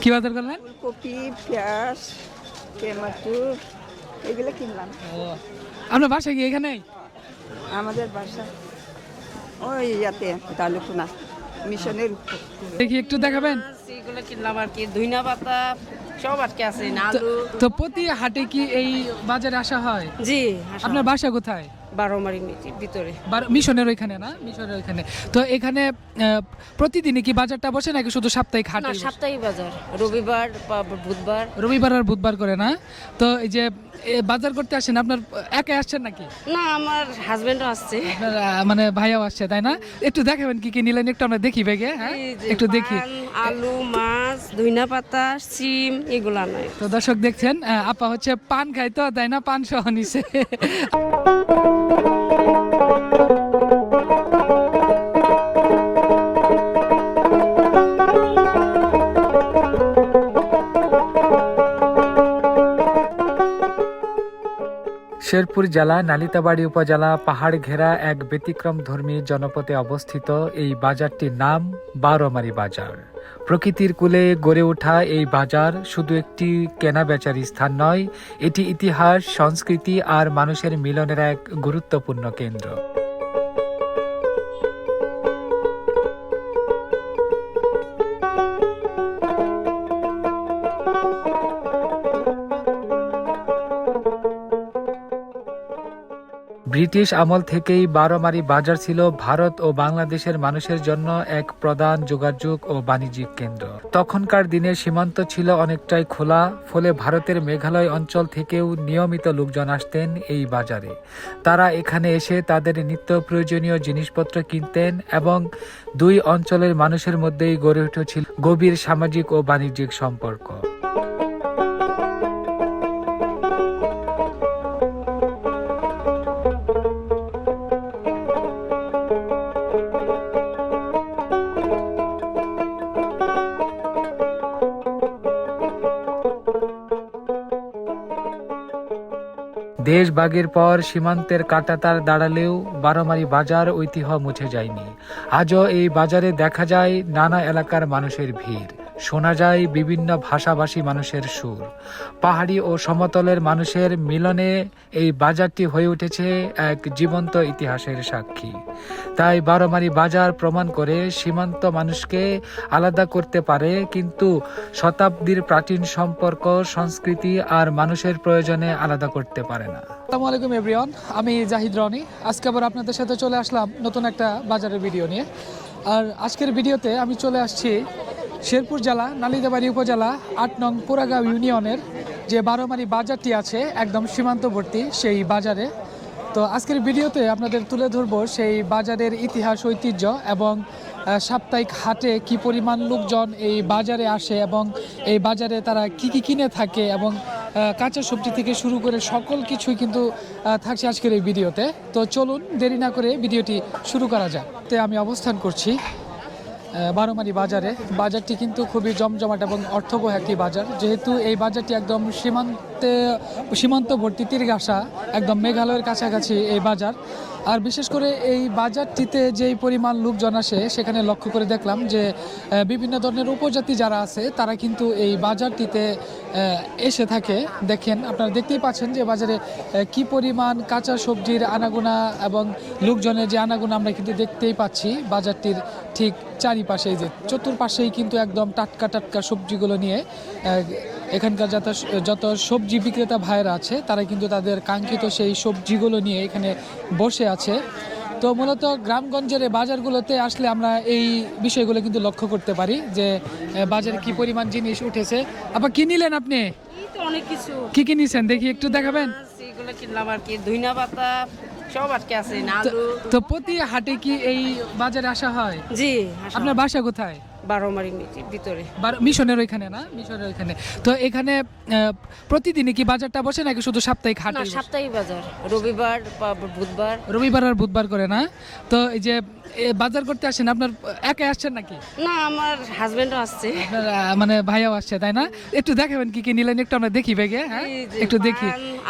কি বাজার করলেন? ফুলকপি, পেঁয়াজ, টমেটো এগুলো কিনলাম। আপনার বাসা কি এখানেই? আমাদের বাসা ওই ইয়াতে দালুকুনা মিশনের উপর। দেখি একটু দেখাবেন। এগুলো কিনলাম আর কি, ধইনা পাতা সব আটকে আছে, আলু। তো প্রতি হাটে কি এই বাজারে আসা হয়? জি, আপনার বাসা কোথায়? 12 মারি ভিতরে। মিশনের ওইখানে না? মিশনের ওইখানে। তো এখানে প্রতিদিনই কি বাজারটা বসে নাকি শুধু সাপ্তাহিক হাট? না, সাপ্তাহিক বাজার, রবিবার বুধবার। রবিবার আর বুধবার করে না? তো এই যে বাজার করতে আসেন, আপনার একাই আসছেন নাকি? না, আমার হাজবেন্ডও আসছে। আপনার মানে ভাইয়াও আসছে, তাই না? একটু দেখাবেন কি কি নিলেন, একটু আমরা দেখি ব্যাগে। হ্যাঁ, একটু দেখি। আলু, মাছ, ধইনা পাতা, সিম এগুলো নয়। তো দর্শক দেখছেন, আপা হচ্ছে পান খাই তো, তাই না? পান সহ নিছে। শেরপুর জেলা নালিতাবাড়ী উপজেলা পাহাড় ঘেরা এক ব্যতিক্রমধর্মী জনপদে অবস্থিত এই বাজারটির নাম বারোমারি বাজার। প্রকৃতির কূলে গড়ে ওঠা এই বাজার শুধু একটি কেনা বেচার স্থান নয়, এটি ইতিহাস, সংস্কৃতি আর মানুষের মিলনের এক গুরুত্বপূর্ণ কেন্দ্র। ব্রিটিশ আমল থেকেই বারোমারি বাজার ছিল ভারত ও বাংলাদেশের মানুষের জন্য এক প্রধান যোগাযোগ ও বাণিজ্যিক কেন্দ্র। তখনকার দিনে সীমান্ত ছিল অনেকটাই খোলা, ফলে ভারতের মেঘালয় অঞ্চল থেকেও নিয়মিত লোকজন আসতেন এই বাজারে। তারা এখানে এসে তাদের নিত্য প্রয়োজনীয় জিনিসপত্র কিনতেন এবং দুই অঞ্চলের মানুষের মধ্যেই গড়ে উঠেছিল গভীর সামাজিক ও বাণিজ্যিক সম্পর্ক। দেশ ভাগের পর সীমান্তের কাঁটাতার দাঁড়ালেও বারোমারি বাজার ঐতিহ্য মুছে যায়নি। আজও এই বাজারে দেখা যায় নানা এলাকার মানুষের ভিড়, শোনা যায় বিভিন্ন ভাষাভাষী মানুষের সুর। পাহাড়ি ও সমতলের মানুষের মিলনে এই বাজারটি হয়ে উঠেছে এক জীবন্ত ইতিহাসের সাক্ষী। তাই বারোমারি বাজার প্রমাণ করে সীমান্ত মানুষকে আলাদা করতে পারে, কিন্তু শতাব্দীর প্রাচীন সম্পর্ক, সংস্কৃতি আর মানুষের প্রয়োজনে আলাদা করতে পারে না। আসসালামু আলাইকুম এভরিওয়ান, আমি জাহিদ রনি। আজকে আবার আপনাদের সাথে চলে আসলাম নতুন একটা বাজারের ভিডিও নিয়ে। আর আজকের ভিডিওতে আমি চলে আসছি শেরপুর জেলা নালিতাবাড়ী উপজেলা ৮ নং পোড়াগাঁও ইউনিয়নের যে বারোমারি বাজারটি আছে একদম সীমান্তবর্তী সেই বাজারে। তো আজকের ভিডিওতে আপনাদের তুলে ধরবো সেই বাজারের ইতিহাস, ঐতিহ্য এবং সাপ্তাহিক হাটে কি পরিমাণ লোকজন এই বাজারে আসে এবং এই বাজারে তারা কি কি কিনে থাকে এবং কাঁচা সবজি থেকে শুরু করে সকল কিছুই কিন্তু থাকছে আজকের এই ভিডিওতে। তো চলুন দেরি না করে ভিডিওটি শুরু করা যাক। তো আমি অবস্থান করছি বারোমারি বাজারে। বাজারটি কিন্তু খুবই জমজমাট এবং অর্থবহ একটি বাজার, যেহেতু এই বাজারটি একদম সীমান্তবর্তী তীরগাছা, একদম মেঘালয়ের কাছাকাছি এই বাজার। আর বিশেষ করে এই বাজারটিতে যেই পরিমাণ লোকজন আসে সেখানে লক্ষ্য করে দেখলাম যে বিভিন্ন ধরনের উপজাতি যারা আছে তারা কিন্তু এই বাজারটিতে এসে থাকে। দেখেন, আপনারা দেখতেই পাচ্ছেন যে বাজারে কি পরিমাণ কাঁচা সবজির আনাগোনা এবং লোকজনের যে আনাগোনা আমরা কিন্তু দেখতেই পাচ্ছি। বাজারটির ঠিক চারিপাশে যে চতুর্পাশেই কিন্তু একদম টাটকা টাটকা সবজিগুলো নিয়ে এখানকার যত সবজি বিক্রেতা ভাইয়েরা আছে তারা কিন্তু তাদের কাঙ্ক্ষিত সেই সবজিগুলো নিয়ে এখানে বসে আছে। তো মূলত গ্রামগঞ্জের বাজারগুলোতে আসলে আমরা এই বিষয়গুলো কিন্তু লক্ষ্য করতে পারি যে বাজারে কি পরিমাণ জিনিস উঠেছে। আবার কি নিলেন আপনি? অনেক কিছু। কি কি নিছেন দেখি একটু দেখাবেন। এগুলো কিনলাম আর কি, ধইনা পাতা সব আটকে আছে, আলু। তো প্রতি হাটে কি এই বাজারে আসা হয়? জি। আপনার বাসা কোথায়? 12 মারি ভিতরে। মিশনের ওইখানে না? মিশনের ওইখানে। তো এখানে প্রতিদিনই কি বাজারটা বসে নাকি শুধু সাপ্তাহিক হাট? না, সাপ্তাহিক বাজার, রবিবার বুধবার। রবিবার আর বুধবার করে না? তো এই যে বাজার করতে আসেন, আপনার একাই আসছেন নাকি? না, আমার হাজবেন্ডও আসছে। আপনার মানে ভাইয়াও আসছে, তাই না? একটু দেখাবেন কি কি নিলেন, একটু আমরা দেখি ব্যাগে। হ্যাঁ, একটু দেখি।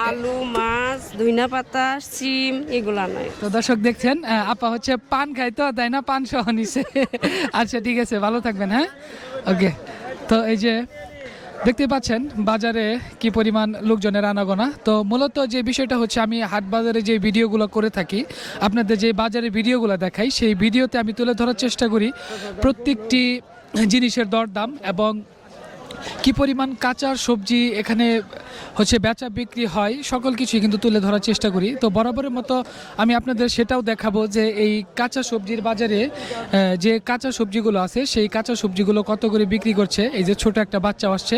আলু, মাছ, ধইনা পাতা, সিম এগুলা নয়। তো দর্শক দেখছেন, আপা হচ্ছে পান খাই তো, তাই না? পান সহ নিছে। আচ্ছা ঠিক আছে, ভালো থাকবেন। হ্যাঁ, ওকে। তো এই যে দেখতে পাচ্ছেন বাজারে কি পরিমাণ লোকজনের আনাগোনা। তো মূলত যে বিষয়টা হচ্ছে, আমি হাট বাজারে যে ভিডিওগুলো করে থাকি, আপনাদের যে বাজারে ভিডিওগুলো দেখাই, সেই ভিডিওতে আমি তুলে ধরার চেষ্টা করি প্রত্যেকটি জিনিসের দরদাম এবং কি পরিমাণ কাঁচা সবজি এখানে হচ্ছে বেচা বিক্রি হয়, সকল কিছুই কিন্তু তুলে ধরার চেষ্টা করি। তো বরাবরের মতো আমি আপনাদের সেটাও দেখাবো যে এই কাঁচা সবজির বাজারে যে কাঁচা সবজিগুলো আছে, সেই কাঁচা সবজিগুলো কত করে বিক্রি করছে। এই যে ছোট একটা বাচ্চা আসছে,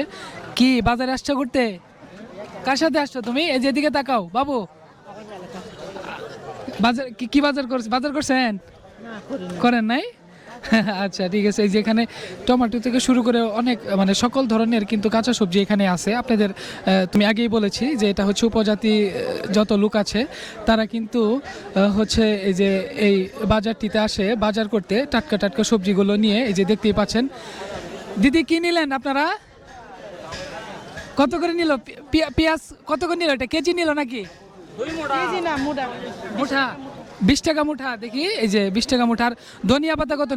কি বাজারে আসছে করতে? কার সাথে আসছো তুমি? এই যে এদিকে তাকাও বাবু, বাজার কি বাজার করছেন? করেন নাই? আচ্ছা ঠিক আছে। এই যে এখানে টমেটো থেকে শুরু করে অনেক মানে সকল ধরনের কিন্তু কাঁচা সবজি এখানে আছে। আপনাদের তুমি আগেই বলেছি যে এটা হচ্ছে উপজাতি যত লোক আছে তারা কিন্তু হচ্ছে এই যে এই বাজারটিতে আসে বাজার করতে টাটকা টাটকা সবজিগুলো নিয়ে। এই যে দেখতেই পাচ্ছেন। দিদি কি নিলেন আপনারা? কত করে নিল পেঁয়াজ? কত করে নিল? এটা কেজি নিল নাকি মুঠা? 20 টাকা মুঠা। দেখি এই যে 20 টাকা মুঠা। আর ধনিয়া পাতা কত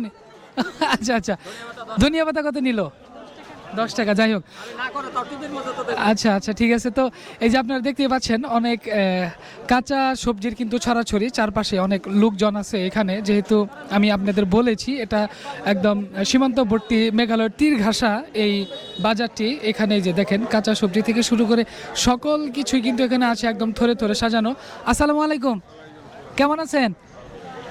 আচ্ছা আচ্ছা, ধনিয়া পাতা কত নিল? 10 টাকা। যাই হোক, আচ্ছা আচ্ছা ঠিক আছে। তো এই যে আপনারা দেখতেই পাচ্ছেন অনেক কাঁচা সবজির কিন্তু ছড়াছড়ি, চারপাশে অনেক লোকজন আছে এখানে। যেহেতু আমি আপনাদের বলেছি এটা একদম সীমান্তবর্তী মেঘালয়ের তীর ঘাসা এই বাজারটি। এখানে যে দেখেন কাঁচা সবজি থেকে শুরু করে সকল কিছুই কিন্তু এখানে আছে, একদম থরে থরে সাজানো। আসসালামু আলাইকুম, কেমন আছেন?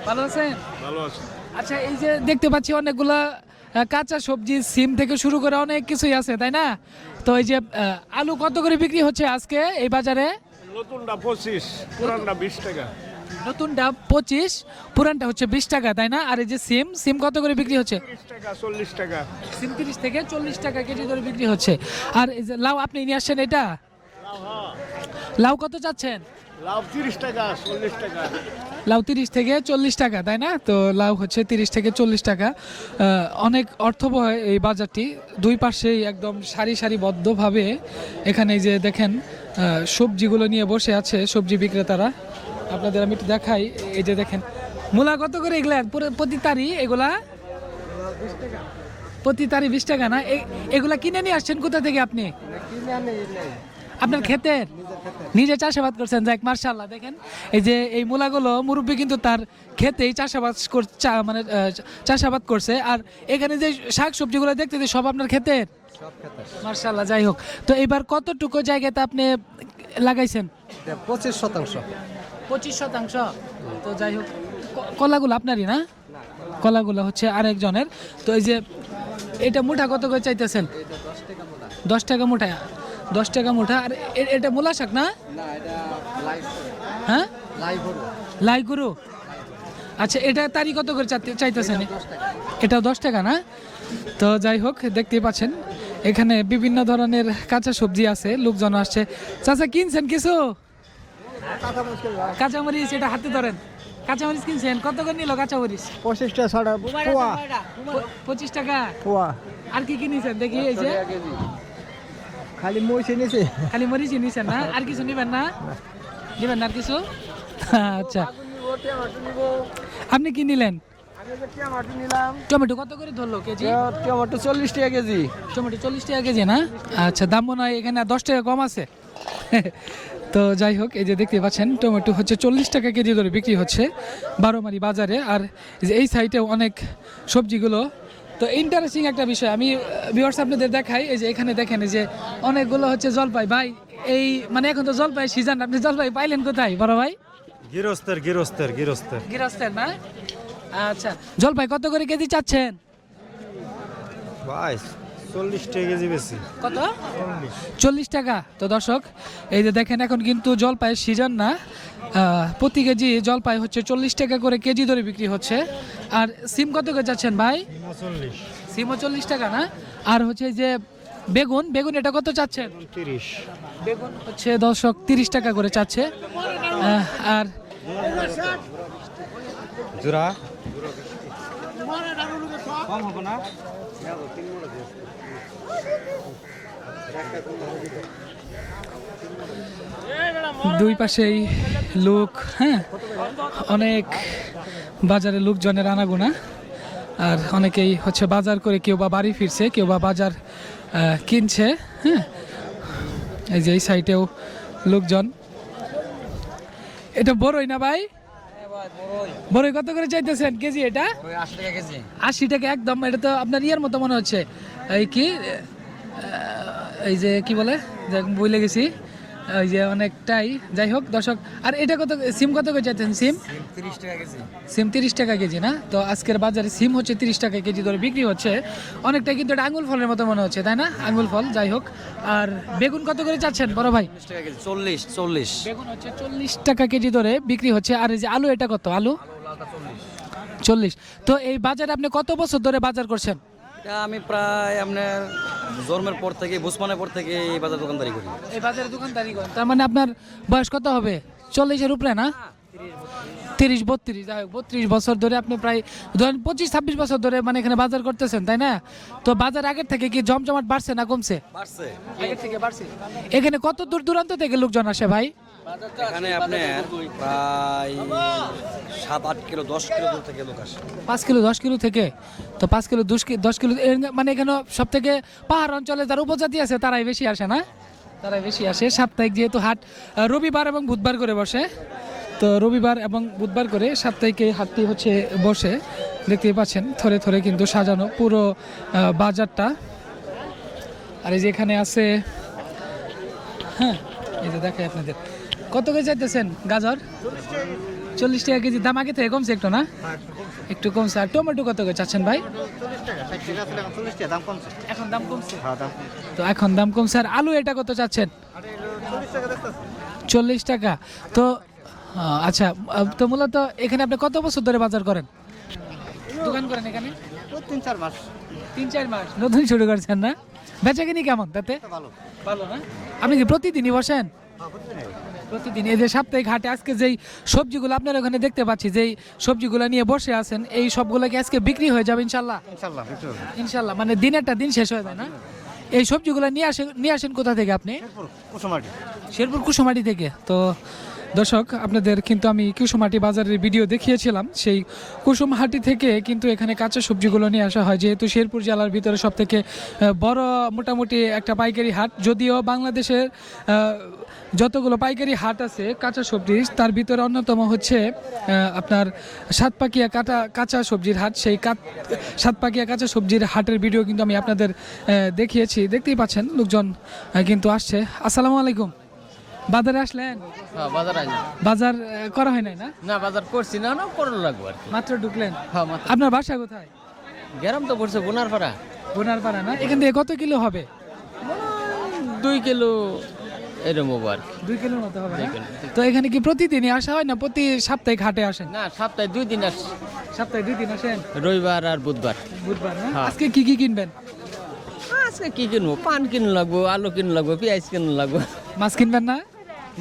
ভালো আছেন? ভালো আছে। আচ্ছা, এই যে দেখতে পাচ্ছি অনেকগুলা কাঁচা সবজি, সিম থেকে শুরু করে অনেক কিছুই আছে, তাই না? তো এই যে আলু কত করে বিক্রি হচ্ছে আজকে এই বাজারে? নতুনটা 25, পুরানটা 20 টাকা। নতুনটা 25, পুরানটা হচ্ছে 20 টাকা, তাই না? আর এই যে সিম কত করে বিক্রি হচ্ছে? 30 টাকা, 40 টাকা। সিম 30 থেকে 40 টাকা কেজি ধরে বিক্রি হচ্ছে। আর এই যে লাউ আপনি নিয়ে আসছেন, এটা লাউ কত চাচ্ছেন? লাউ 30 টাকা, 40 টাকা। লাউ 30 থেকে 40 টাকা, তাই না? তো লাউ হচ্ছে 30 থেকে 40 টাকা। অনেক অর্থবহ এই বাজারটি, দুই পাশেই একদম সারি সারিবদ্ধভাবে এখানে এই যে দেখেন সবজিগুলো নিয়ে বসে আছে সবজি বিক্রেতারা। আপনাদের আমি একটু দেখাই। এই যে দেখেন মূলা কত করে এগুলা? প্রতি তারি এগুলা 20 টাকা। প্রতি তারি 20 টাকা না? এগুলা কিনে নিয়ে আসছেন কোথা থেকে আপনি? আপনার ক্ষেতের? নিজে চাষাবাদ করছেন? যাক মার্শাল্লাহ। দেখেন এই যে এই মূলাগুলো মুরব্বী কিন্তু তার ক্ষেতেই মানে চাষাবাদ করছে। আর এখানে যে শাক সবজিগুলো দেখতেছি সব আপনার ক্ষেতের? মার্শাল্লাহ। যাই হোক, তো এবার কতটুকু জায়গাতে আপনি লাগাইছেন? 25%। 25%। তো যাই হোক, কলাগুলো আপনারই না? কলাগুলো হচ্ছে আরেকজনের। তো এই যে এটা মুঠা কত করে চাইতেছেন? 10 টাকা মুঠা। 10 টাকা মুঠা। আর এটা মূলা শাক না? হ্যাঁ, লাই গরু। আচ্ছা, এটা তারি কত করে চাইতেছেন? এটাও 10 টাকা না? তো যাই হোক, দেখতেই পাচ্ছেন এখানে বিভিন্ন ধরনের কাঁচা সবজি আছে, লোকজন আসছে। চাচা কিনছেন কিছু? কাঁচামরিচ, এটা হাতে ধরেন। কাঁচামরিচ কিনছেন? কত করে নিল কাঁচামরিচ? 25 টাকা ছড়া পোয়া। 25 টাকা পোয়া। আর কি কিনেছেন দেখি? এই যে খালি মরিচ এনেছে। খালি মরিচ নিছেন না? আর কিছু নিবেন না? নিবেন না আর কিছু? আচ্ছা, আপনি কি নিলেন? টমেটো কত করে ধরলো কেজি? টমেটো 40 টাকা কেজি। টমেটো 40 টাকা কেজি না? আচ্ছা, দাম মনে হয় এখানে 10 টাকা কম আছে। তো যাই হোক, এই যে দেখতে পাচ্ছেন টমেটো হচ্ছে 40 টাকা কেজি ধরে বিক্রি হচ্ছে বারোমারি বাজারে। আর এই সাইডে অনেক সবজিগুলো। তো ইন্টারেস্টিং একটা বিষয় আমি ভিউয়ার্স আপনাদের দেখাই। এই যে এখানে দেখেন এই যে অনেকগুলো হচ্ছে জলপাই। ভাই, এই মানে এখন তো জলপাই সিজন, আপনি জলপাই পাইলেন কোথায় বড় ভাই? গৃহস্থের না? আচ্ছা, জলপাই কত করে কেজি চাচ্ছেন? ভাই 40 টাকা কেজি বেশি। কত? 40 টাকা। তো দর্শক, এই যে দেখেন এখন কিন্তু জলপাইয়ের সিজন না। প্রতি কেজি জলপাই হচ্ছে 40 টাকা করে কেজি ধরে বিক্রি হচ্ছে। আর সিম কত করে যাচ্ছেন ভাই? সিমও 40 টাকা না? আর হচ্ছে যে বেগুন এটা কত চাচ্ছেন? 30। বেগুন হচ্ছে দর্শক 30 টাকা করে চাচ্ছে। আর জোড়া কম হবে না? দুই পাশেই লোক, হ্যাঁ, অনেক বাজারে লোকজনের আনাগোনা। আর অনেকেই হচ্ছে বাজার করে কেউ বা বাড়ি ফিরছে, কেউ বা বাজার কিনছে। হ্যাঁ, এই যে এই সাইডেও লোকজন। এটা বড়ই না ভাই? বড়ই কত করে চাইতেছেন কেজি? এটা 80 টাকা কেজি। 80 টাকা একদম। এটা তো আপনার ইয়ের মতো মনে হচ্ছে, এই কি এই যে কি বলে, ভুলে গেছি, ওই যে অনেকটাই। যাই হোক দর্শক, আর এটা কত, সিম কত করে চাইতেন? সিম 30 টাকা কেজি। সিম 30 টাকা কেজি না? তো আজকের বাজারে সিম হচ্ছে 30 টাকা কেজি ধরে বিক্রি হচ্ছে। অনেকটা কিন্তু এটা আঙুল ফলের মতো মনে হচ্ছে, তাই না? আঙুল ফল। যাই হোক, আর বেগুন কত করে চাচ্ছেন বড় ভাই? 40 টাকা কেজি। 40 বেগুন হচ্ছে 40 টাকা কেজি ধরে বিক্রি হচ্ছে। আর এই যে আলু, এটা কত আলু? 40। তো এই বাজারে আপনি কত বছর ধরে বাজার করছেন? এটা আমি প্রায় আপনার জন্মের পর থেকে, বুসমানের পর থেকে এই বাজার দোকানদারি করি। এই বাজারে দোকানদারি করেন, তার মানে আপনার বয়স কত হবে? 40-এর উপরে না? 30-32। যাই হোক, 32 বছর ধরে আপনি প্রায় ধরেন 25-26 বছর ধরে মানে এখানে বাজার করতেছেন, তাই না? তো বাজার আগের থেকে কি জমজমাট বাড়ছে না কমছে? বাড়ছে। আগের থেকে বাড়ছে। এখানে কত দূর দূরান্ত থেকে লোকজন আসে ভাই? এখানে আপনার প্রায় 7-8 কিলো 10 কিলো দূর থেকে লোক আসে। 5 কিলো 10 কিলো থেকে? তো 5 কিলো 10 কিলো মানে এখানে সব থেকে পাহাড় অঞ্চলে যারা উপজাতি আছে তারাই বেশি আসে না? তারাই বেশি আসে। সাপ্তাহিক যেহেতু হাট রবিবার এবং বুধবার করে বসে, তো রবিবার এবং বুধবার করে সাপ্তাহিক এই হাটটি হচ্ছে বসে। দেখতেই পাচ্ছেন থরে থরে কিন্তু সাজানো পুরো বাজারটা। আর এই যে এখানে আছে, হ্যাঁ এই যে দেখাই আপনাদের। কত করে চাইতেছেন গাজর? 40 টাকা কেজি। দাম আগে থেকে কমছে একটু না? একটু কমছে। আর টমেটো কত করে চাচ্ছেন ভাই? এখন দাম কমছে। তো এখন দাম কমছে। আর আলু এটা কত চাচ্ছেন? 40 টাকা। তো আচ্ছা, তো মূলত এখানে আপনি কত বছর ধরে বাজার করেন, দোকান করেন এখানে? 3-4 মাস। 3-4 মাস। নতুন শুরু করছেন না? বেচা কিনি কেমন তাতে? ভালো না? আপনি কি প্রতিদিনই বসেন? প্রতিদিন। এই যে সাপ্তাহিক হাটে আজকে যেই সবজিগুলো আপনার ওখানে দেখতে পাচ্ছি, যেই সবজিগুলো নিয়ে বসে আছেন, এই সবগুলো কি আজকে বিক্রি হয়ে যাবে ইনশাল্লাহ? ইনশাল্লাহ। মানে দিনেরটা দিন শেষ হয়ে যায় না? এই সবজিগুলো নিয়ে আসেন কোথা থেকে আপনি? শেরপুর কুসুমাটি থেকে। তো দর্শক, আপনাদের কিন্তু আমি কুসুমাটি বাজারের ভিডিও দেখিয়েছিলাম। সেই কুসুমহাটি থেকে কিন্তু এখানে কাঁচা সবজিগুলো নিয়ে আসা হয়, যেহেতু শেরপুর জেলার ভিতরে সব থেকে বড় মোটামুটি একটা পাইকারি হাট। যদিও বাংলাদেশের যতগুলো পাইকারি হাট আছে কাঁচা সবজির, তার ভিতরে অন্যতম হচ্ছে আপনার সাতপাকিয়া কাঁচা সবজির হাট। সেই সাতপাকিয়া কাঁচা সবজির হাটের ভিডিও কিন্তু আমি আপনাদের দেখিয়েছি। দেখতেই পাচ্ছেন লোকজন কিন্তু আসছে। আসসালামু আলাইকুম। বাজারে আসলেন? হ্যাঁ, বাজার আইলাম। বাজার করা হয় নাই না? না, বাজার করছি না, করো লাগবো আর কি। মাত্র ঢুকলেন? হ্যাঁ, মাত্র। আপনার বাসা কোথায়? গেরাম তো পড়ছে বোনারপাড়া। বোনারপাড়া না? এখান থেকে কত কিলো হবে? 2 কিলো এরকম হবো আর কি। 2 কিলোর মতো হবে না? 2 কিলো। তো এখানে কি প্রতিদিনই আসা হয় না প্রতি সাপ্তাহিক হাটে আসেন? না, সপ্তাহে 2 দিন আসছি, সপ্তাহে 2 দিন আসেন, রবিবার আর বুধবার। বুধবার না? হ্যাঁ। আজকে কি কি কিনবেন? আজকে কি কিনবো? পান কিনু লাগবো, আলু কিনু লাগবো, পেঁয়াজ কিনু লাগবো। মাছ কিনবেন না?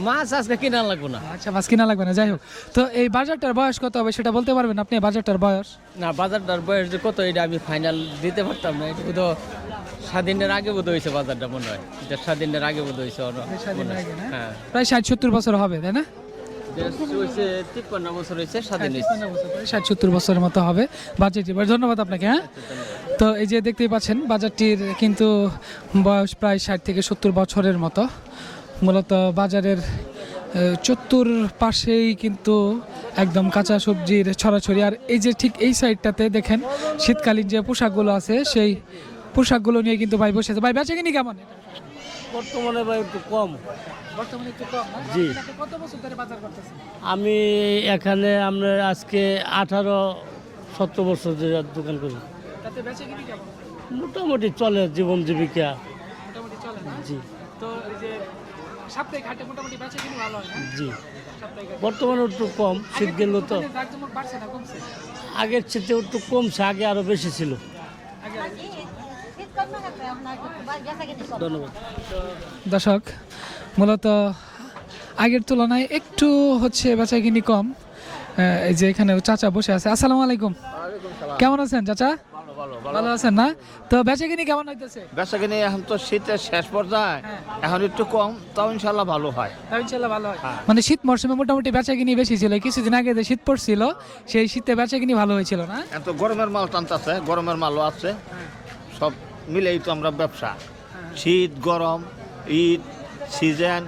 মাছ আজকে কিনা লাগবো না। আচ্ছা, মাছ কিনা লাগবে না। যাই হোক, তো এই বাজারটার বয়স কত হবে সেটা বলতে পারবেন আপনি? বাজারটার বয়স? না, বাজারটার বয়স যে কত এটা আমি ফাইনাল দিতে পারতাম না। এটা তো স্বাধীনের আগে বোধ হয়েছে বাজারটা, মনে হয় এটা স্বাধীনের আগে বোধ হয়েছে। স্বাধীনের আগে না? হ্যাঁ, প্রায় 60-70 বছর হবে, তাই না? হয়েছে 53 বছর হয়েছে স্বাধীন হয়েছে। 60-70 বছরের মতো হবে বাজারটি। ধন্যবাদ আপনাকে। হ্যাঁ, তো এই যে দেখতেই পাচ্ছেন বাজারটির কিন্তু বয়স প্রায় 60 থেকে 70 বছরের মতো। মূলত বাজারের চতুর্পাশেই কিন্তু একদম কাঁচা সবজির ছড়াছড়ি। আর এই যে ঠিক এই সাইডটাতে দেখেন শীতকালীন যে পোশাকগুলো আছে, সেই পোশাকগুলো নিয়ে কিন্তু ভাই বসে আছে। ভাই বেচা কিনি কেমন? বর্তমানে ভাই একটু কম। বর্তমানে একটু কম না? জি। আপনি কত বছর ধরে বাজার করতেছেন? আমি এখানে আমরা আজকে 18-17 বছর ধরে দোকান করি। তাতে বেচা কিনি কেমন? মোটামুটি চলে জীবন জীবিকা। মোটামুটি চলে না? জি তো এই যে সাপ্তাহিক হাটে মোটামুটি বেচা কিনি ভালো হয় না? জি। সাপ্তাহিক হাটে। বর্তমানে একটু কম, শীত গেল তো। দোকানের জাঁকজমক বাড়ছে না কমছে? আগের চেয়ে একটু কমছে, আগে আরো বেশি ছিল। আগে ধন্যবাদ। দর্শক, মূলত আগের তুলনায় একটু হচ্ছে বেচাকিনি কম। এই যে এখানে চাচা বসে আছে। আসসালামু আলাইকুম। কেমন আছেন চাচা? ভালো আছেন না? তো বেচাকিনি কেমন হইতেছে? বেচাকিনি এখন তো শীতের শেষ পর্যায়ে, এখন একটু কম, তাও ইনশাল্লাহ ভালো হয়। তাও ইনশাল্লাহ ভালো হয়। মানে শীত মরশুমে মোটামুটি বেচাকিনি বেশি ছিল, কিছুদিন আগে যে শীত পড়ছিল সেই শীতে বেচাকিনি ভালো হয়েছিল না? এত গরমের মাল টানতেছে, গরমের মালও আছে, সব মিলেই তো আমরা ব্যবসা। শীত গরম ঈদ সিজন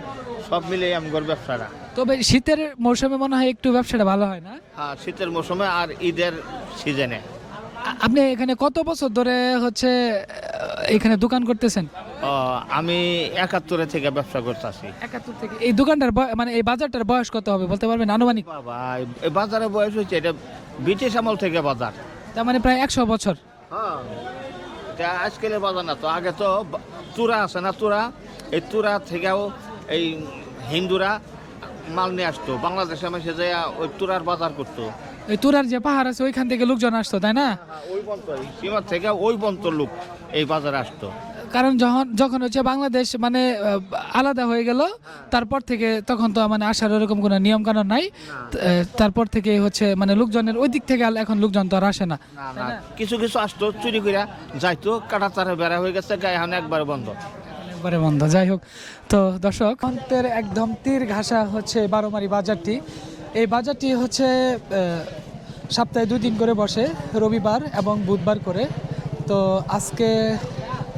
সব মিলেই আমগর ব্যবসাটা। তবে শীতের মৌসুমে মনে হয় একটু ব্যবসাটা ভালো হয় না? হ্যাঁ, শীতের মৌসুমে আর ঈদের সিজনে। আপনি এখানে কত বছর ধরে হচ্ছে এখানে দোকান করতেছেন? আমি 71 থেকে ব্যবসা করতেছি। 71 থেকে। এই দোকানটার মানে এই বাজারটার বয়স কত হবে বলতে পারবেন আনুমানিক? বাবা, এই বাজারের বয়স হচ্ছে, এটা ব্রিটিশ আমল থেকে বাজার। তার মানে প্রায় 100 বছর। হ্যাঁ, এটা আজকালের বাজার না তো। আগে তো তুরা আছে না, তুরা, এই তুরা থেকেও এই হিন্দুরা মাল নিয়ে আসতো, বাংলাদেশে এসে যায় ওই তুরার বাজার করতো। এই তুরার যে পাহাড় আছে ওইখান থেকে লোকজন আসতো, তাই না? ওই পর্যন্ত সীমা থেকে ওই পর্যন্ত লোক এই বাজারে আসতো। কারণ যখন হচ্ছে বাংলাদেশ মানে আলাদা হয়ে গেল, তারপর থেকে তখন তো মানে আসার ওরকম কোনো নিয়ম কানুন নাই। তারপর থেকে হচ্ছে মানে লোকজনের ওই দিক থেকে এখন লোকজন তো আর আসে না। কিছু কিছু আসতো চুরি করে যাইতো, কাটা তারে বেড়া হয়ে গেছে, গায়ে এখন একবার বন্ধ, একবারে বন্ধ। যাই হোক, তো দর্শক, অন্তের একদম তীর ঘাসা হচ্ছে বারোমারি বাজারটি। এই বাজারটি হচ্ছে সপ্তাহে 2 দিন করে বসে, রবিবার এবং বুধবার করে। তো আজকে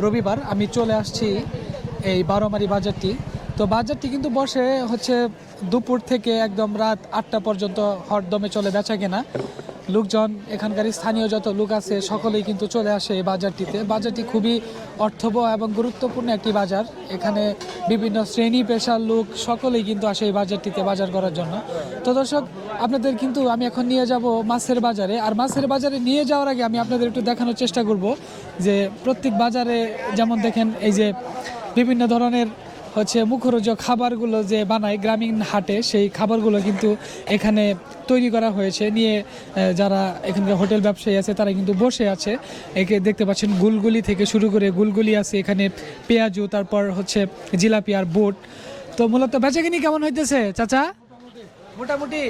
রবিবার আমি চলে আসছি এই বারোমারি বাজারটি। তো বাজারটি কিন্তু বসে হচ্ছে দুপুর থেকে একদম রাত 8টা পর্যন্ত হরদমে চলে বেচা কেনা। লোকজন, এখানকার স্থানীয় যত লোক আছে সকলেই কিন্তু চলে আসে এই বাজারটিতে। বাজারটি খুবই অর্থবহ এবং গুরুত্বপূর্ণ একটি বাজার। এখানে বিভিন্ন শ্রেণী পেশার লোক সকলেই কিন্তু আসে এই বাজারটিতে বাজার করার জন্য। তো দর্শক, আপনাদের কিন্তু আমি এখন নিয়ে যাব মাছের বাজারে। আর মাছের বাজারে নিয়ে যাওয়ার আগে আমি আপনাদের একটু দেখানোর চেষ্টা করব যে প্রত্যেক বাজারে যেমন দেখেন এই যে বিভিন্ন ধরনের হচ্ছে মুখরোচক খাবারগুলো যে বানায় গ্রামীণ হাটে, সেই খাবারগুলো কিন্তু এখানে তৈরি করা হয়েছে। নিয়ে যারা এখানকার হোটেল ব্যবসায়ী আছে তারা কিন্তু বসে আছে। একে দেখতে পাচ্ছেন গুলগুলি থেকে শুরু করে, গুলগুলি আছে এখানে, পেঁয়াজু, তারপর হচ্ছে জিলাপি আর বুট। তো মূলত বেচাকিনি কেমন হইতেছে চাচা? মোটামুটি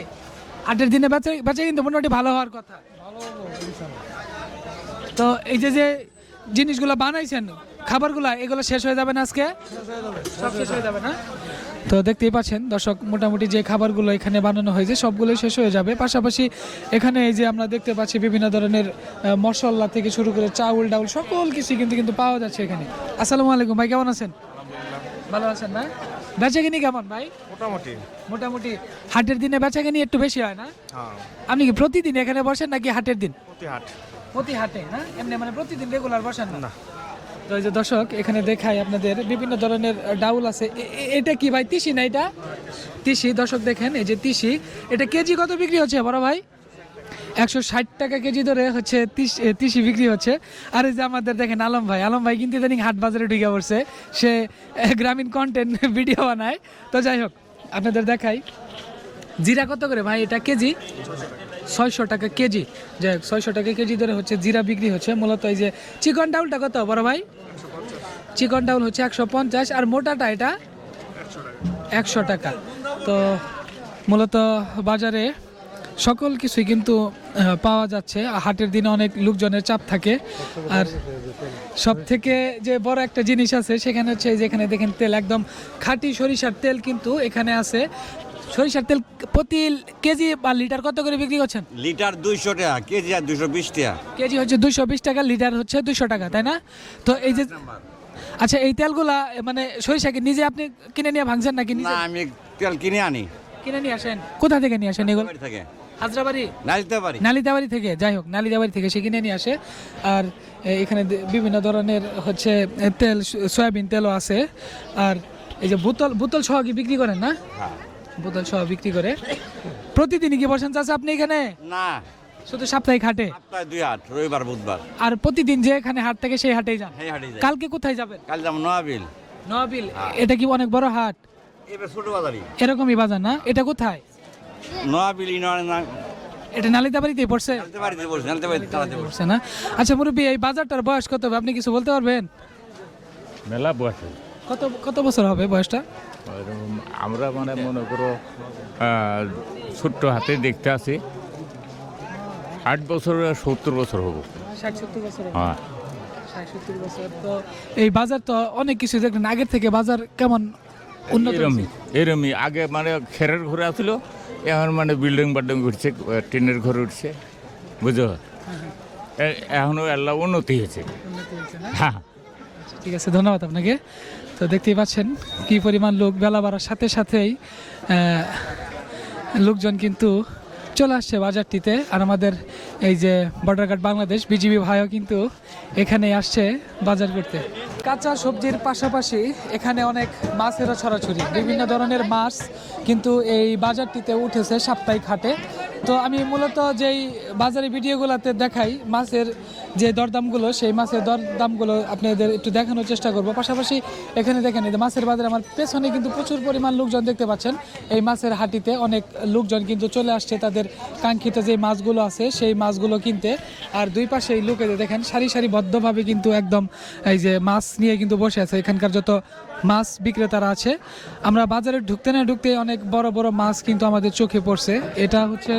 হাটের দিনে বেচা কিন্তু মোটামুটি ভালো হওয়ার কথা। তো এই যে জিনিসগুলো বানাইছেন, খাবারগুলা, এগুলো শেষ হয়ে যাবে না আজকে? সব শেষ হয়ে যাবে না? তো দেখতেই পাচ্ছেন দর্শক, মোটামুটি যে খাবারগুলো এখানে বানানো হয়েছে সবগুলোই শেষ হয়ে যাবে। পাশাপাশি এখানে এই যে আমরা দেখতে পাচ্ছি বিভিন্ন ধরনের মশলা থেকে শুরু করে চাউল ডাউল সকল কিছু কিন্তু পাওয়া যাচ্ছে এখানে। আসসালামু আলাইকুম ভাই, কেমন আছেন? ভালো আছেন না? বেচাকিনি কেমন ভাই? মোটামুটি হাটের দিনে বেচাকিনি একটু বেশি হয় না? আপনি কি প্রতিদিন এখানে বসেন নাকি হাটের দিন? প্রতি হাটে না, এমনি মানে প্রতিদিন রেগুলার বসেন না? তো এই যে দর্শক, এখানে দেখাই আপনাদের বিভিন্ন ধরনের ডাউল আছে। এটা কি ভাই, তিসি না? এটা তিসি। দর্শক দেখেন, এই যে তিসি, এটা কেজি কত বিক্রি হচ্ছে বড় ভাই? 160 টাকা কেজি ধরে হচ্ছে তিসি বিক্রি হচ্ছে। আর এই যে আমাদের দেখেন আলম ভাই কিন্তু ইদানিং হাট বাজারে ঢুকে পড়ছে, সে গ্রামীণ কন্টেন্ট ভিডিও বানায়। তো যাই হোক, আপনাদের দেখাই জিরা কত করে ভাই এটা কেজি? 600 টাকা কেজি। যাই হোক, 600 টাকা কেজি ধরে হচ্ছে জিরা বিক্রি হচ্ছে। মূলত এই যে চিকন ডাউলটা কত বড় ভাই? চিকন ডাউল হচ্ছে 150, আর মোটাটা এটা 100 টাকা। তো মূলত বাজারে সকল কিছুই কিন্তু পাওয়া যাচ্ছে। হাটের দিনে অনেক লোকজনের চাপ থাকে। আর সব থেকে যে বড় একটা জিনিস আছে সেখানে হচ্ছে যেখানে দেখেন তেল, একদম খাঁটি সরিষার তেল কিন্তু এখানে আছে। সরিষার তেল প্রতি কেজি বা লিটার কত করে বিক্রি করছেন? লিটার 200 টাকা, কেজি আর 220 টাকা। কেজি হচ্ছে 220 টাকা, লিটার হচ্ছে 200 টাকা, তাই না? তো এই যে, আচ্ছা, এই তেলগুলা মানে সরিষাকে নিজে আপনি কিনে নিয়ে ভাঙছেন নাকি? না, আমি তেল কিনে আনি। কিনে নিয়ে আসেন? কোথা থেকে নিয়ে আসেন এগুলো? থেকে হাজরাবাড়ি, নালিতাবাড়ি থেকে। যাই হোক, নালিতাবাড়ি থেকে সে কিনে নিয়ে আসে। আর এখানে বিভিন্ন ধরনের হচ্ছে তেল, সয়াবিন তেলও আছে। আর এই যে বোতল সহ কি বিক্রি করেন না? বোতল সহ বিক্রি করে। প্রতিদিনই কি বসেন চাচা আপনি এখানে? না, শুধু সাপ্তাহিক হাটে? সপ্তাহে 2 হাট, রবিবার বুধবার। আর প্রতিদিন যে এখানে হাট থেকে সেই হাটেই যান? কালকে কোথায় যাবেন? কাল যাব নোয়াবিল। নোয়াবিল, এটা কি অনেক বড় হাট? এবার ছোট বাজারই, এরকমই বাজার না? এটা কোথায়? নোয়াবিল এটা নালিতাবাড়িতেই পড়ছে? পড়ছে না? আচ্ছা মুরব্বী, এই বাজারটার বয়স কত হবে আপনি কিছু বলতে পারবেন? মেলা বয়স কত বছর হবে বয়সটা? আমরা মানে মনে করো ছোট্ট হাতে দেখতে আছি 8 বছর 70 বছর হবো। 60-70 বছর হবে। হ্যাঁ 60-70 বছর। তো এই বাজার তো অনেক কিছু দেখলেন, আগের থেকে বাজার কেমন উন্নত হয়েছে? এরমই আগে মানে খেরের ঘরে আসলো, এখন মানে বিল্ডিং বাল্ডিং উঠছে, টিনের ঘর উঠছে, বুঝো। এখনো আল্লাহ উন্নতি হয়েছে। উন্নতি হয়েছে না? হ্যাঁ ঠিক আছে, ধন্যবাদ আপনাকে। তো দেখতেই পাচ্ছেন কি পরিমাণ লোক, বেলা বাড়ার সাথে সাথেই লোকজন কিন্তু চলে আসছে বাজারটিতে। আর আমাদের এই যে বর্ডার গার্ড বাংলাদেশ বিজিবি ভাইও কিন্তু এখানে আসছে বাজার করতে। কাঁচা সবজির পাশাপাশি এখানে অনেক মাছেরও ছড়াছড়ি, বিভিন্ন ধরনের মাছ কিন্তু এই বাজারটিতে উঠেছে সাপ্তাহিক হাটে। তো আমি মূলত যেই বাজারে ভিডিওগুলোতে দেখাই মাছের যে দরদামগুলো, সেই মাছের দরদামগুলো আপনাদের একটু দেখানোর চেষ্টা করব। পাশাপাশি এখানে দেখেন এই যে মাছের বাজারে আমার পেছনে কিন্তু প্রচুর পরিমাণ লোকজন দেখতে পাচ্ছেন। এই মাছের হাটিতে অনেক লোকজন কিন্তু চলে আসছে তাদের কাঙ্ক্ষিত যে মাছগুলো আছে সেই মাছগুলো কিনতে। আর দুই পাশে এই লোকেদের দেখেন সারি সারিবদ্ধভাবে কিন্তু একদম এই যে মাছ নিয়ে কিন্তু বসে আছে এখানকার যত মাছ বিক্রেতারা আছে। আমরা বাজারে ঢুকতে না ঢুকতে অনেক বড় বড় মাছ কিন্তু আমাদের চোখে পড়ছে। এটা হচ্ছে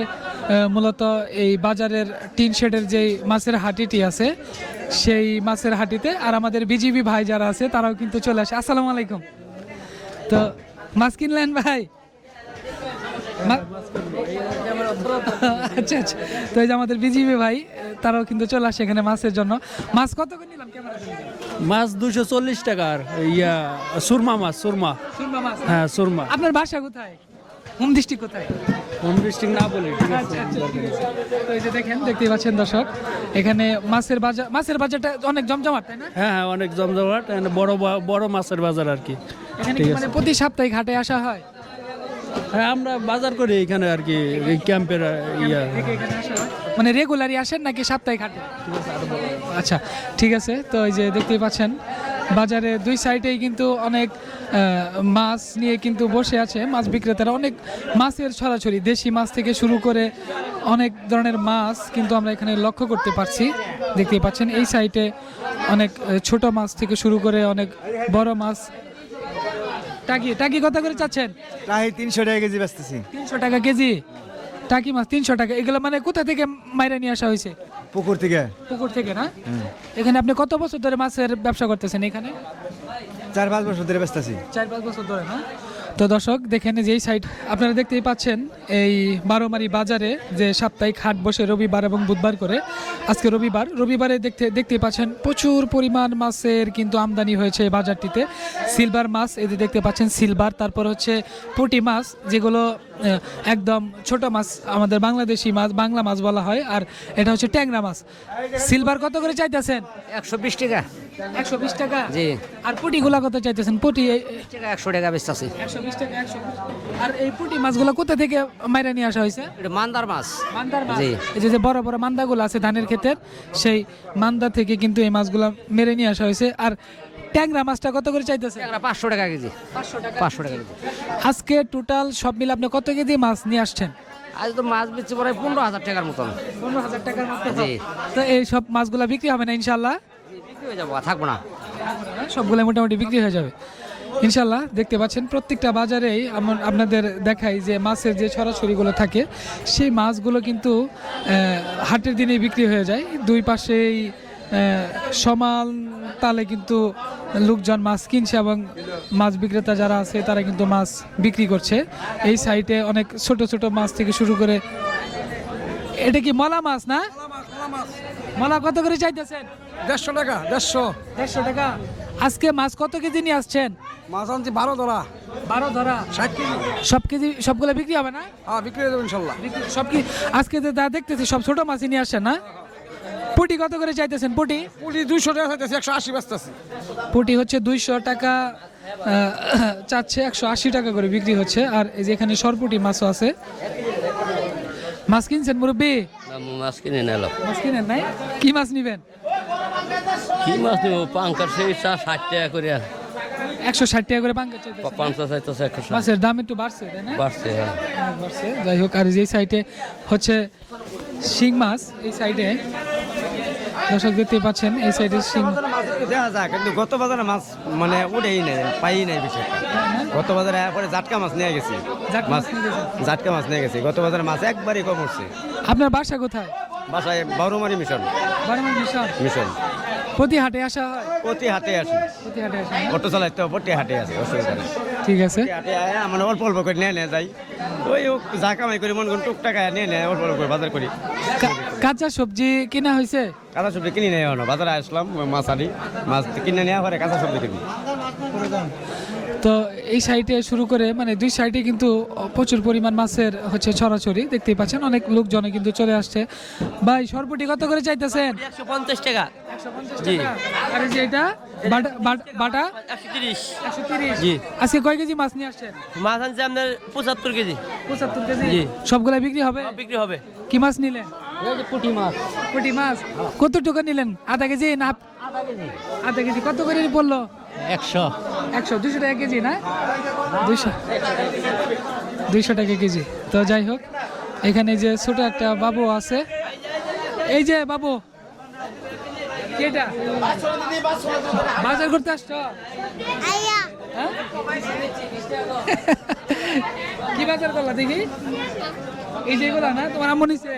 মূলত এই বাজারের টিন শেডের যেই মাছের হাটিটি আছে সেই মাছের হাটিতে। আর আমাদের বিজিবি ভাই যারা আছে তারাও কিন্তু চলে আসে। আসসালামু আলাইকুম। তো মাছ কিনলেন ভাই? আচ্ছা আচ্ছা। তো এই যে আমাদের বিজিবি ভাই তারাও কিন্তু চলে আসে এখানে মাছের জন্য। মাছ কত করে নিলাম? মাছ 240 টাকার সুরমা মাছ, সুরমা। সুরমা মাছ? হ্যাঁ সুরমা। আপনার বাসা কোথায়? হোম ডিস্ট্রিক্ট কোথায়? হোম ডিস্ট্রিক্ট না বলি, ঠিক আছে। তো এই যে দেখেন, দেখতেই পাচ্ছেন দর্শক, এখানে মাছের বাজারটা অনেক জমজমাট, তাই না? হ্যাঁ হ্যাঁ অনেক জমজমাট, বড় মাছের বাজার আর কি। এখানে কি মানে প্রতি সাপ্তাহিক হাটে আসা হয়? হ্যাঁ আমরা বাজার করি এখানে আর কি, এই ক্যাম্পের এখানে আসা হয়? মানে রেগুলারই আসেন নাকি সাপ্তাহিক হাটে? আচ্ছা ঠিক আছে। তো এই যে দেখতেই পাচ্ছেন বাজারে দুই সাইডেই কিন্তু অনেক মাছ নিয়ে কিন্তু বসে আছে মাছ বিক্রেতারা। অনেক মাছের ছড়াছড়ি, দেশি মাছ থেকে শুরু করে অনেক ধরনের মাছ কিন্তু আমরা এখানে লক্ষ্য করতে পারছি। দেখতেই পাচ্ছেন এই সাইডে অনেক ছোট মাছ থেকে শুরু করে অনেক বড় মাছ। টাকি কত করে চাচ্ছেন? প্রায় 300 টাকা কেজি বেচতেছি। 300 টাকা কেজি টাকি মাছ? 300 টাকা। এগুলো মানে কোথা থেকে মাইরা নিয়ে আসা হয়েছে? পুকুর থেকে। পুকুর থেকে না? এখানে আপনি কত বছর ধরে মাছের ব্যবসা করতেছেন এখানে? 4-5 বছর ধরে বেচতেছি। 4-5 বছর ধরে না? তো দর্শক দেখেন যে এই সাইড আপনারা দেখতেই পাচ্ছেন এই বারোমারি বাজারে যে সাপ্তাহিক হাট বসে রবিবার এবং বুধবার করে। আজকে রবিবারে দেখতেই পাচ্ছেন প্রচুর পরিমাণ মাছের কিন্তু আমদানি হয়েছে এই বাজারটিতে। সিলভার মাছ এই যে দেখতে পাচ্ছেন সিলভার, তারপর হচ্ছে পুঁটি মাছ যেগুলো একদম ছোট মাছ, আমাদের বাংলাদেশি মাছ, বাংলা মাছ বলা হয়। আর এটা হচ্ছে ট্যাংরা মাছ। সিলভার কত করে চাইতেছেন? 120 টাকা। 120 টাকা? জি। আর পুঁটিগুলা কত চাইতেছেন? পুঁটি 100 টাকা বেচতেছি। 120 টাকা। 120। আর এই পুঁটি মাছগুলো কোথা থেকে মাইরা নিয়ে আসা হয়েছে? এটা মান্দার মাছ। মান্দার মাছ? জি। এই যে বড় বড় মান্দাগুলো আছে ধানের ক্ষেতের, সেই মান্দা থেকে কিন্তু এই মাছগুলো মেরে নিয়ে আসা হয়েছে। আর ট্যাংরা মাছটা কত করে চাইতেছে? 500 টাকা কেজি। 500 টাকা। 500 টাকা কেজি। আজকে টোটাল সব মিলে আপনি কত কেজি মাছ নিয়ে আসছেন? আজ তো মাছ বেচছি প্রায় 15,000 টাকার মতন। 15,000 টাকার মতো? জি। তো এই সব মাছগুলো বিক্রি হবে না ইনশাল্লাহ? বিক্রি হয়ে যাবো, থাকবো না। সবগুলো মোটামুটি বিক্রি হয়ে যাবে ইনশাল্লাহ। দেখতে পাচ্ছেন প্রত্যেকটা বাজারেই আপনাদের দেখাই যে মাছের যে ছড়াছড়িগুলো থাকে সেই মাছগুলো কিন্তু হাটের দিনেই বিক্রি হয়ে যায়। দুই পাশেই সমান তালে কিন্তু লোকজন মাছ কিনছে এবং মাছ বিক্রেতা যারা আছে তারা কিন্তু মাছ বিক্রি করছে। এই সাইডে অনেক ছোট ছোট মাছ থেকে শুরু করে, এটা কি মলা মাছ না? মলা কত করে চাইতেছেন? 150 টাকা। 150 টাকা। আজকে মাছ কত কেজি নিয়ে আসছেন? মাছ আনছি 12 ধরা। 12 ধরা? 60 কেজি। সব কেজি সবগুলো বিক্রি হবে না? হ্যাঁ বিক্রি হয়ে যাবে ইনশাল্লাহ। সব কি আজকে যা দেখতেছি সব ছোট মাছই নিয়ে আসছেন না? পুঁটি কত করে চাইতেছেন? পুঁটি 200 টাকা চাইতেছি, 180 বেচতেছি। পুঁটি হচ্ছে 200 টাকা চাচ্ছে, 180 টাকা করে বিক্রি হচ্ছে। আর এই যে এখানে সরপুঁটি মাছও আছে। মাছ কিনছেন মুরব্বী? মাছ কিনে নিল। মাছ কিনেন নাই? কি মাছ নিবেন? কি মাছ নেব? পাঙ্কার সেই 60 টাকা করে। 160 টাকা করে পাঙ্কা চাইতেছে? 50 চাইতেছে 160। মাছের দাম একটু বাড়ছে তাই না? বাড়ছে, হ্যাঁ বাড়ছে। যাই হোক, আর যে সাইডে হচ্ছে শিং মাছ, এই সাইডে দর্শক দেখতে পাচ্ছেন এই সাইডে শিং দেখা যাক, কিন্তু গত বাজারে মাছ মানে উঠেই নেই, পাই নাই বেশি। গত বাজারে পরে জাটকা মাছ নিয়ে গেছি। জাটকা মাছ নিয়ে গেছেন? জাটকা মাছ নিয়ে গেছি। গত বাজারে মাছ একবারই কম উঠছে। আপনার বাসা কোথায়? বাসায় Baromari mission Baromari mission mission প্রতি হাটে আসা হয় প্রতি হাটে আসি প্রতি হাটে আসা হয়? অটো চালাইতে হবে, প্রতি হাটে আসি, অসুবিধা নেই। ঠিক আছে হাটে আয় আমরা অল্প অল্প করে নিয়ে যাই, ওই যা কামাই করি মন করুন টুকটাকা নিয়ে নেয়, অল্প অল্প করে বাজার করি। কাঁচা সবজি কিনা হয়েছে? কাঁচা সবজি কিনে নেই এখনো, বাজারে আসলাম মাছ আনি, মাছ কিনে নেওয়া পরে কাঁচা সবজি কিনি। তো এই সাইডে শুরু করে মানে দুই সাইডে কিন্তু প্রচুর পরিমাণ মাছের হচ্ছে ছড়াছড়ি দেখতেই পাচ্ছেন, অনেক লোকজন কিন্তু চলে আসছে। ভাই সরপুটি কত করে চাইতেছেন? 150 টাকা। 150 টাকা। আর এই যে এটা বাটা 130। জি। আজকে কয় কেজি মাছ নিয়ে আসছেন? মাছ আনছে আপনার 75 কেজি 75 কেজি। জি। সবগুলা বিক্রি হবে? বিক্রি হবে। কি মাছ নিলেন? পুঁটি মাছ। পুঁটি মাছ কতটুকু নিলেন? আধা কেজি না আধা কেজি? কত করে পড়লো? 100। 200 টাকা কেজি না? 200 টাকা কেজি। তো যাই হোক, এখানে যে ছোট একটা বাবু আছে, এই যে বাবু কেটা বাজার করতে আসছো? হ্যাঁ? কি বাজার করলা দেখি? এই যে এগুলা না তোমার আম্মু নিছে?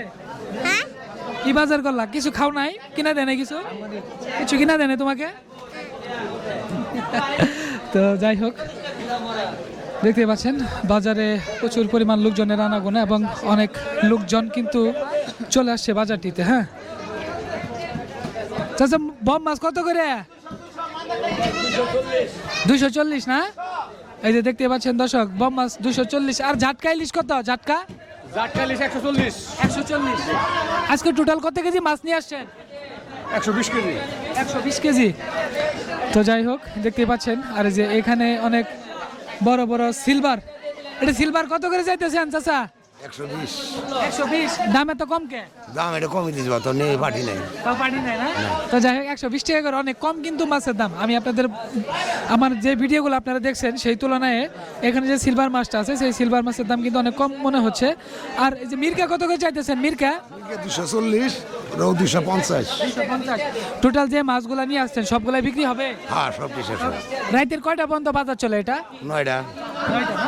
কি বাজার করলা? কিছু খাও নাই? কিনা দেয় নাই কিছু? কিছু কিনা দেয় নাই তোমাকে? তো যাই হোক, দেখতে পাচ্ছেন বাজারে প্রচুর পরিমাণ লোকজনের আনাগোনা এবং অনেক লোকজন কিন্তু চলে আসছে বাজারটিতে। হ্যাঁ চাচা, বম মাছ কত করে? 240 না? এই যে দেখতে পাচ্ছেন দর্শক, বম মাছ 240। আর ঝাটকা ইলিশ কত? ঝাটকা 140। 140। আজকে টোটাল কত কেজি মাছ নিয়ে আসছেন? 120 কেজি। 120 কেজি। তো যাই হোক, দেখতে পাচ্ছেন। আর এই যে এখানে অনেক বড় বড় সিলভার, এটা সিলভার কত করে যাইতেছেন চাচা? 120। 120। দাম এত কম কে? দাম এটা কমই দিতে পারতো, নেই পাঠি নাই। তাও পারি নাই না? তো যাই হোক, 120 টাকা করে অনেক কম কিন্তু মাছের দাম। আমি আপনাদের আমার যে ভিডিওগুলো আপনারা দেখছেন সেই তুলনায় এখানে যে সিলভার মাছটা আছে সেই সিলভার মাছের দাম কিন্তু অনেক কম মনে হচ্ছে। আর এই যে মির্কা কত করে চাইতেছেন? মির্কা 240, রৌ 250। টোটাল যে মাছগুলা নিয়ে আসছেন সবগুলাই বিক্রি হবে? হ্যাঁ, সব কিছু সব। রাতের কয়টা পর্যন্ত বাজার চলে এটা? 9টা। 9টা না?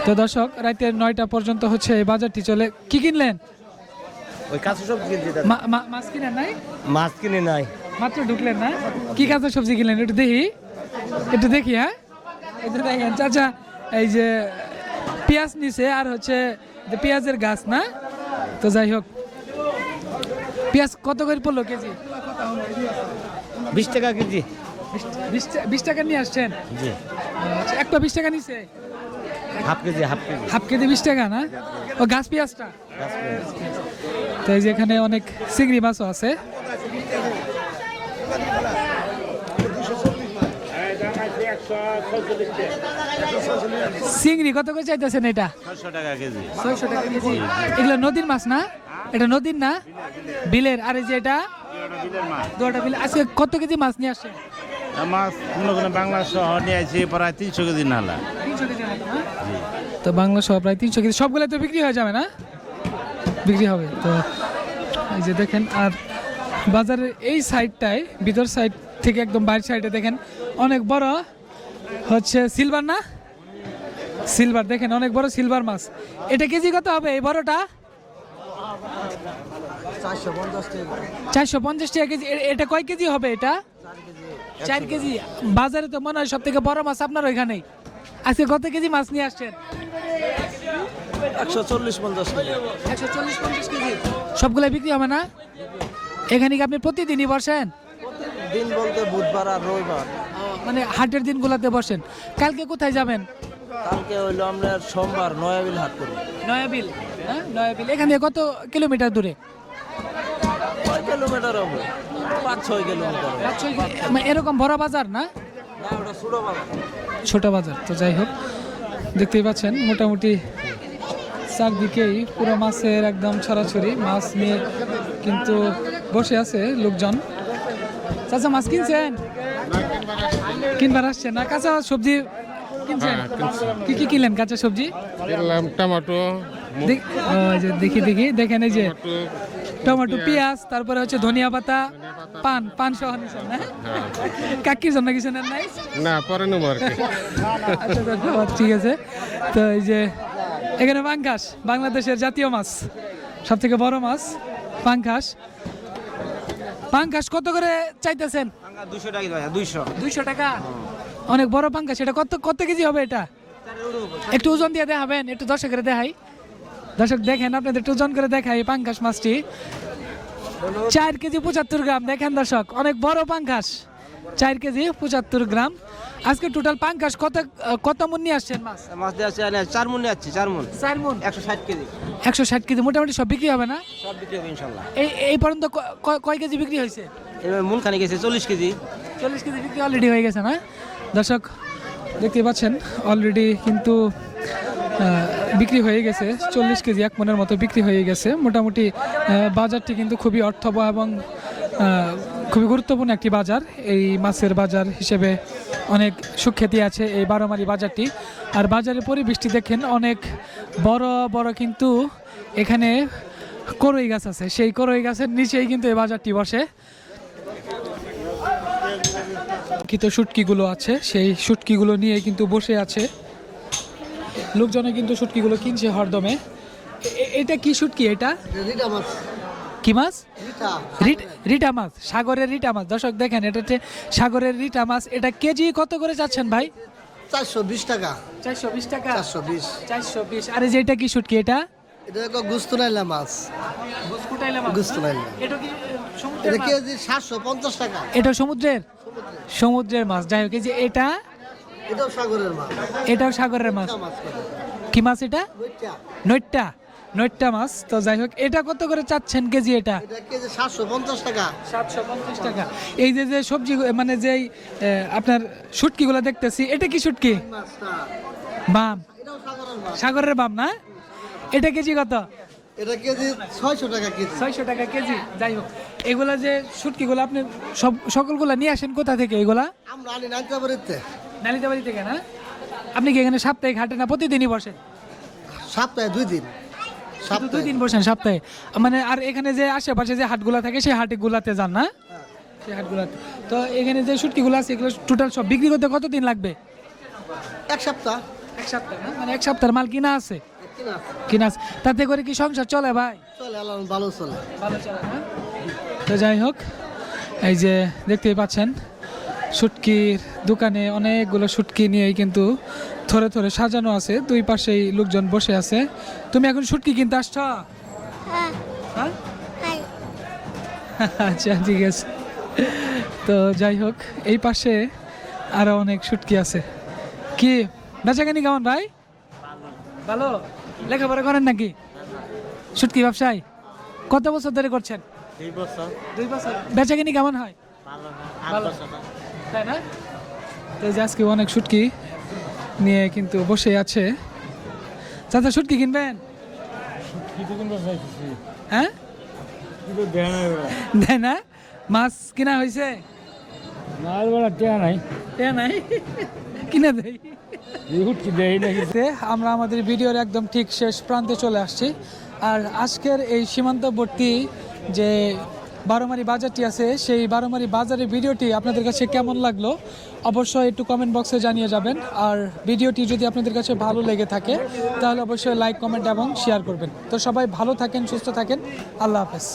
তো দর্শক, রাতের 9টা পর্যন্ত হচ্ছে এই বাজারটি চলে। কি কিনলেন? ওই কাঁচা সবজি কিনছি। মাছ কিনেন নাই? মাছ কিনে নাই, মাত্র ঢুকলেন না? কি কাঁচা সবজি কিনলেন একটু দেখি, একটু দেখি। হ্যাঁ, এই যে দেখেন চাচা, এই যে পেঁয়াজ নিছে আর হচ্ছে যে পেঁয়াজের গাছ না? তো যাই হোক, পেঁয়াজ কত করে পড়লো কেজি? 20 টাকা কেজি। 20 টাকা নিয়ে আসছেন? জি। আচ্ছা, একটা 20 টাকা নিছে? Half KG. হাফ কেজি 20 টাকা না? ও গাছ পেঁয়াজটা? তো এই যে এখানে অনেক চিংড়ি মাছও আছে। চিংড়ি কত করে চাইতেছেন এটা? 600 টাকা কেজি। 600 টাকা কেজি। এগুলো নদীর মাছ না? এটা নদীর না, বিলের। আর এই যে এটা দুটো বিল। আজকে কত কেজি মাছ নিয়ে আসছেন? মাছ কোনো কোনো বাংলা শহর নিয়ে আসি প্রায় 300 কেজি নালা। 300 কেজি মতো না? তো বাংলা সহ প্রায় 300 কেজি। সবগুলো তো বিক্রি হয়ে যাবে না? বিক্রি হবে। তো এই যে দেখেন, আর বাজারের এই সাইডটায়, ভিতর সাইড থেকে একদম বাইরের সাইডে দেখেন অনেক বড় হচ্ছে সিলভার না? সিলভার দেখেন, অনেক বড় সিলভার মাছ। এটা কেজি কত হবে এই বড়টা? 450 টাকা কেজি। এটা কয় কেজি হবে এটা? 4 কেজি। বাজারে তো মনে হয় সব থেকে বড় মাছ আপনার ওইখানেই। আজকে কত কেজি মাছ নিয়ে আসছেন? 140-50 কেজি। 140-50 কেজি। সবগুলো বিক্রি হবে না? এখানে কি আপনি প্রতিদিনই বসেন? দিন বলতে বুধবার আর রবিবার। মানে হাটের দিনগুলোতে বসেন। কালকে কোথায় যাবেন? কালকে হইলো আমরা সোমবার নয়াবিল হাট করি। নয়াবিল? হ্যাঁ, নয়াবিল। এখান থেকে কত কিলোমিটার দূরে? 5 কিলোমিটার হবে, 5-6 কিলোমিটার। মানে এরকম বড় বাজার না? না, ওটা ছোট বাজার। ছোট বাজার। তো যাই হোক, দেখতেই পাচ্ছেন মোটামুটি চারদিকেই পুরো মাছের একদম ছড়াছড়ি। মাছ নিয়ে কিন্তু বসে আছে লোকজন। চাচা, মাছ কিনছেন? কিনবার আসছেন না? কাঁচা সবজি কিনছেন? কি কি কিনলেন কাঁচা সবজি? টমেটো, দেখি দেখেন, এই যে টমেটো, পেঁয়াজ, তারপরে হচ্ছে ধনিয়া পাতা, পান সহ নিছেন না? কাকির জন্য কিছু নেন নাই? না, পরে নেবো আর কি। আচ্ছা, ঠিক আছে। তো এই যে এখানে পাঙ্গাস, বাংলাদেশের জাতীয় মাছ, সব থেকে বড় মাছ। পাঙ্কাশ পাঙ্কাশ কত করে চাইতেছেন? 200 টাকা ভাইয়া 200 200 টাকা। অনেক বড় পাঙ্কাশ, এটা কত কত কেজি হবে এটা? একটু ওজন দিয়ে দেখাবেন, একটু দর্শকের দেখাই। দর্শক দেখেন, আপনাদের একটু ওজন করে দেখাই। পাঙ্কাশ মাছটি 4 কেজি 75 গ্রাম। দেখেন দর্শক, অনেক বড় পাঙ্কাশ, 4 কেজি 75 গ্রাম। আজকে টোটাল পাঙ্কাশ কত মন নিয়ে আসছেন মাছ? মাছ দিয়ে আছে 4 মণ নিয়ে আসছি, 4 মণ 4 মন 160 কেজি 160 কেজি। মোটামুটি সব বিক্রি হবে না? সব বিক্রি হবে ইনশাআল্লাহ। এই পর্যন্ত কয় কেজি বিক্রি হয়েছে? এবার মন খানে গেছে 40 কেজি। 40 কেজি বিক্রি অলরেডি হয়ে গেছে না? দর্শক দেখতে পাচ্ছেন, অলরেডি কিন্তু বিক্রি হয়ে গেছে 40 কেজি, 1 মনের মতো বিক্রি হয়ে গেছে। মোটামুটি বাজারটি কিন্তু খুবই অর্থবহ এবং খুবই গুরুত্বপূর্ণ একটি বাজার। এই মাছের বাজার হিসেবে অনেক সুখ্যাতি আছে এই বারোমারি বাজারটি। আর বাজারের পরিবেশটি দেখেন, অনেক বড় বড় কিন্তু এখানে করই গাছ আছে। সেই করই গাছের নিচেই কিন্তু এই বাজারটি বসে। কিন্তু শুটকিগুলো আছে, সেই শুটকিগুলো নিয়ে কিন্তু বসে আছে লোকজনে, কিন্তু শুটকিগুলো কিনছে হরদমে। এটা কি শুটকি? এটা কি মাছ? রিটা মাছ, সাগরের রিটা মাছ। দর্শক দেখেন, এটা হচ্ছে সাগরের রিটা মাছ। এটা কেজি কত করে চাচ্ছেন ভাই? 420 টাকা। 420 টাকা। 420। 420। আরে যেটা কি শুটকি? এটা এটা গুস্তুনাইলা মাছ। গুস্তুনাইলা। এটা কি সমুদ্রের এটা মাছ? কেজি 750 টাকা। এটা সমুদ্রের মাছ। যাই হোক, এই যে এটাও সাগরের মাছ। এটাও সাগরের মাছ। কি মাছ এটা? নৈট্টা মাছ। তো যাই হোক, এটা কত করে চাচ্ছেন কেজি? এটা কেজি 750 টাকা। 750 টাকা। এই যে যে সবজি, মানে যেই আপনার শুটকিগুলো দেখতেছি, এটা কি শুটকি? বাম, সাগরের বাম না? এটা কেজি কত? এটা কেজি 600 টাকা কেজি। 600 টাকা কেজি। যাই হোক, এগুলা যে শুটকিগুলো আপনি সকলগুলা নিয়ে আসেন কোথা থেকে? এগুলা আমরা আনি নালিতাবাড়িতে। নালিতাবাড়ি থেকে না? আপনি কি এখানে সাপ্তাহিক হাটে না প্রতিদিনই বসেন? সপ্তাহে 2 দিন। সপ্তাহে 2 দিন বসেন সপ্তাহে? মানে আর এখানে যে আশেপাশে যে হাটগুলা থাকে, সেই হাটগুলাতে যান না? সেই হাটগুলাতে। তো এখানে যে শুটকিগুলো আছে, এগুলো টোটাল সব বিক্রি করতে কতদিন লাগবে? 1 সপ্তাহ। 1 সপ্তাহ না? মানে 1 সপ্তাহের মাল কিনা আছে? কিনা আছে। তাতে করে কি সংসার চলে ভাই? চলে, আল্লাহ ভালো চলে। ভালো চলে না? তো যাই হোক, এই যে দেখতেই পাচ্ছেন, শুটকির দোকানে অনেকগুলো শুটকি নিয়েই কিন্তু থরে থরে সাজানো আছে। দুই পাশেই লোকজন বসে আছে। তুমি এখন শুটকি কিনতে আসছ? হ্যাঁ, আচ্ছা ঠিক আছে। তো যাই হোক, এই পাশে আরো অনেক শুটকি আছে। কি বেচাকেনি কেমন ভাই? ভালো। লেখাপড়া করেন নাকি? শুটকি ব্যবসায় কত বছর ধরে করছেন? 2 বছর। 2 বছর। বেচাকেনি কেমন হয়? ভালো, তাই না? তো এই যে আজকে অনেক শুটকি নিয়ে কিন্তু বসে আছে। চাচা, শুটকি কিনবেন? হ্যাঁ, দেয় না? মাছ কিনা হয়েছে? নাই কিনা দেয়। আমরা আমাদের ভিডিওর একদম ঠিক শেষ প্রান্তে চলে আসছি। আর আজকের এই সীমান্তবর্তী যে বারোমারি বাজারটি আছে, সেই বারোমারি বাজারের ভিডিওটি আপনাদের কাছে কেমন লাগলো অবশ্যই একটু কমেন্ট বক্সে জানিয়ে যাবেন। আর ভিডিওটি যদি আপনাদের কাছে ভালো লেগে থাকে, তাহলে অবশ্যই লাইক, কমেন্ট এবং শেয়ার করবেন। তো সবাই ভালো থাকেন, সুস্থ থাকেন। আল্লাহ হাফেজ।